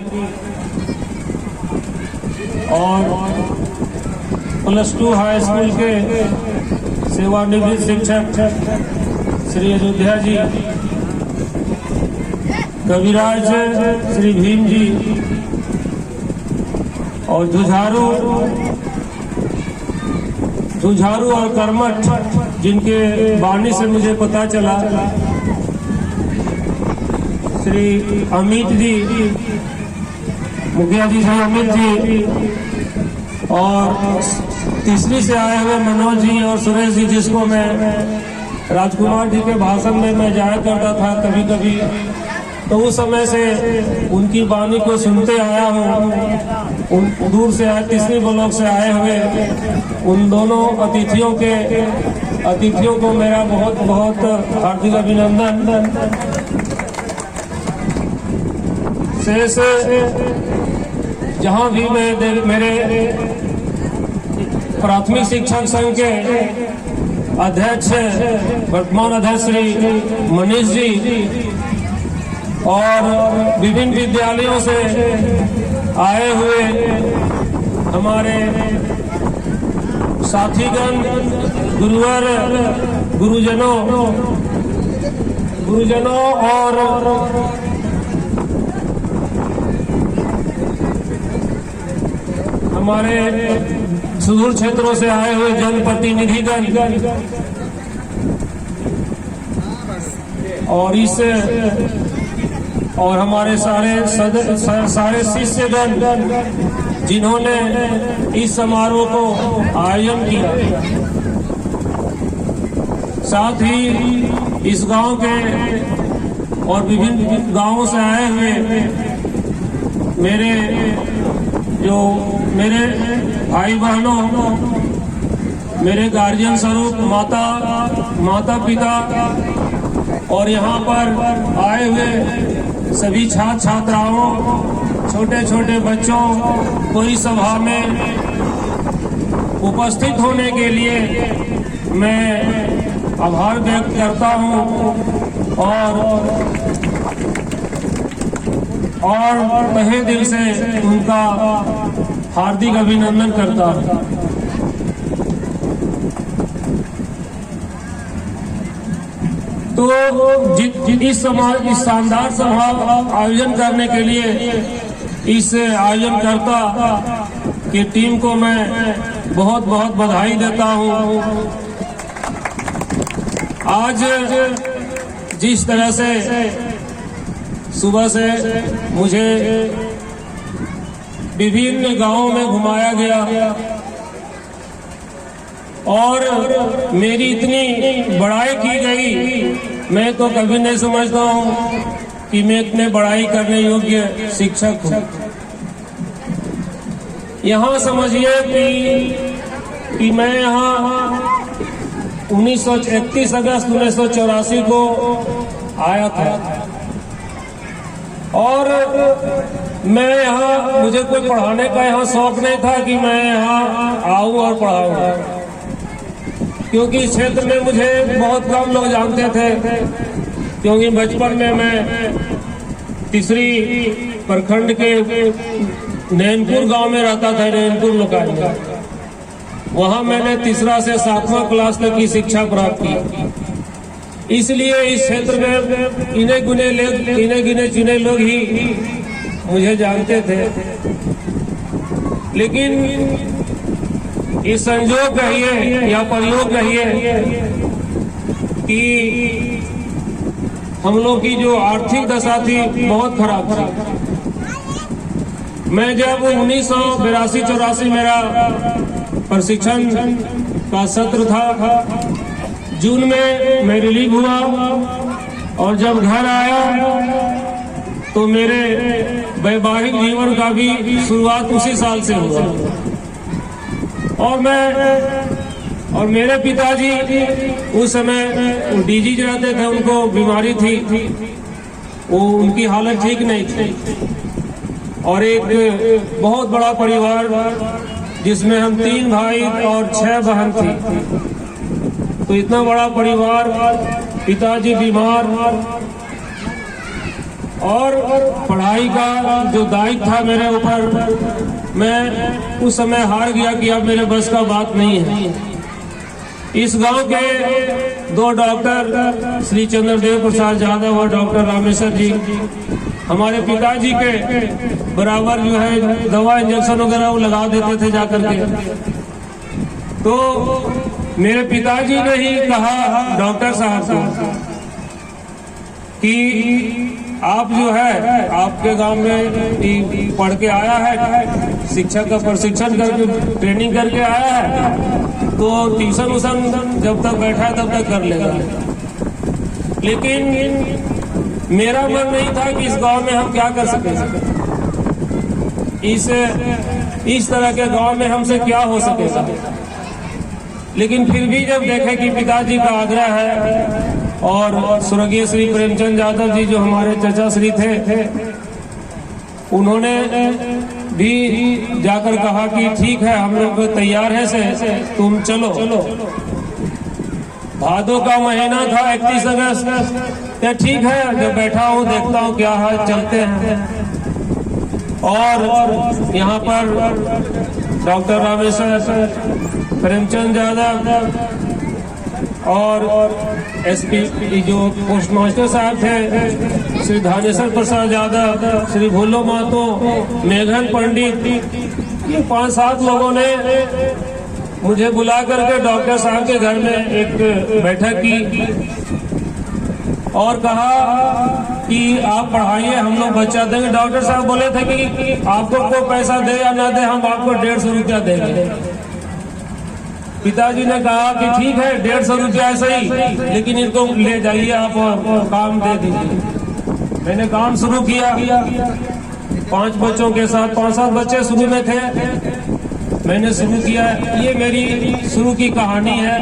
और +2 high school के सेवानिवृत्त शिक्षक श्री अयोध्या जी, कविराज श्री भीम जी और जुझारू और कर्मठ जिनके वाणी से मुझे पता चला, श्री अमित जी, मुखिया जी श्री अमित जी, और तीसरी से आए हुए मनोज जी और सुरेश जी, जिसको मैं राजकुमार जी के भाषण में मैं जाया करता था कभी कभी, तो उस समय से उनकी वाणी को सुनते आया हूँ। उन दूर से आए, तीसरी ब्लॉक से आए हुए उन दोनों अतिथियों को मेरा बहुत बहुत हार्दिक अभिनंदन। शेष जहाँ भी मेरे प्राथमिक शिक्षक संघ के अध्यक्ष, वर्तमान अध्यक्ष श्री मनीष जी और विभिन्न विद्यालयों से आए हुए हमारे साथीगण, गुरुवर, गुरुजनों और हमारे सुदूर क्षेत्रों से आए हुए जनप्रतिनिधिगण और हमारे सारे शिष्यगण जिन्होंने इस समारोह को आयोजन किया, साथ ही इस गांव के और विभिन्न गांवों से आए हुए मेरे भाई बहनों, मेरे गार्जियन स्वरूप माता पिता और यहाँ पर आए हुए सभी छात्र छात्राओं, छोटे छोटे बच्चों को इस सभा में उपस्थित होने के लिए मैं आभार व्यक्त करता हूँ और तहे दिल से उनका हार्दिक अभिनंदन करता हूँ। तो इस शानदार सभा आयोजन करने के लिए इस आयोजनकर्ता की टीम को मैं बहुत बहुत बधाई देता हूँ। आज जिस तरह से सुबह से मुझे विभिन्न गांवों में घुमाया गया और मेरी इतनी बड़ाई की गई, मैं तो कभी नहीं समझता हूँ कि मैं इतने बड़ाई करने योग्य शिक्षक हूँ। यहाँ समझिए कि मैं यहाँ 31 अगस्त 1984 को आया था और मैं यहाँ, मुझे कोई पढ़ाने का यहाँ शौक नहीं था कि मैं यहाँ आऊँ और पढ़ाऊँ, क्योंकि इस क्षेत्र में मुझे बहुत कम लोग जानते थे, क्योंकि बचपन में मैं तीसरी प्रखंड के नैनपुर गांव में रहता था, नैनपुर लोकाल में। वहां मैंने 3 से 7वां क्लास तक की शिक्षा प्राप्त की। इसलिए इस क्षेत्र में गिने गिने चुने लोग ही मुझे जानते थे, लेकिन इस संजोग कहिए या प्रयोग कहिए कि हम लोग की जो आर्थिक दशा थी बहुत खराब थी। मैं जब 1982-84 मेरा प्रशिक्षण का सत्र था, जून में मैं रिलीव हुआ और जब घर आया तो मेरे वैवाहिक जीवन का भी शुरुआत उसी साल से हुआ। और मेरे पिताजी उस समय डीजी रहते थे, उनको बीमारी थी, वो उनकी हालत ठीक नहीं थी। और एक बहुत बड़ा परिवार जिसमें हम 3 भाई और 6 बहन थी, तो इतना बड़ा परिवार, पिताजी बीमार और पढ़ाई का जो दायित्व था मेरे ऊपर, मैं उस समय हार गया कि अब मेरे बस का बात नहीं है। इस गांव के दो डॉक्टर श्री चंद्रदेव प्रसाद यादव और डॉक्टर रामेश्वर जी हमारे पिताजी के बराबर जो है दवा इंजेक्शन वगैरह वो लगा देते थे जाकर के। तो मेरे पिताजी ने ही कहा डॉक्टर साहब को कि आप जो है आपके गांव में पढ़ के आया है, शिक्षक का प्रशिक्षण करके ट्रेनिंग करके आया है, तो ट्यूशन वूशन जब तक बैठा है तब तक कर लेगा। लेकिन मेरा मन नहीं था कि इस गांव में हम क्या कर सकें, इस तरह के गांव में हमसे क्या हो सकेगा। लेकिन फिर भी जब देखे कि पिताजी का आग्रह है और स्वर्गीय श्री प्रेमचंद यादव जी जो हमारे चाचा श्री थे, उन्होंने भी जाकर कहा कि ठीक है हम लोग तैयार हैं से तुम चलो। भादों का महीना था 31 अगस्त, क्या ठीक है जब बैठा हूँ देखता हूँ क्या हाल, चलते हैं। और यहाँ पर डॉक्टर रामेश्वर प्रेमचंद यादव और एसपी जो पोस्ट मास्टर साहब थे श्री धानेश्वर प्रसाद यादव, श्री भोलो महतो, मेघन पंडित, ये 5-7 लोगों ने मुझे बुला करके डॉक्टर साहब के घर में एक बैठक की और कहा कि आप पढ़ाइए, हम लोग बच्चा देंगे। डॉक्टर साहब बोले थे कि आपको कोई पैसा दे या ना दे, हम आपको 150 रुपया देंगे। पिताजी ने कहा कि ठीक है 150 रुपया सही, लेकिन इनको ले जाइए आप और काम दे दीजिए। मैंने काम शुरू किया 5 बच्चों के साथ, 5-7 बच्चे शुरू में थे, मैंने शुरू किया। ये मेरी शुरू की कहानी है।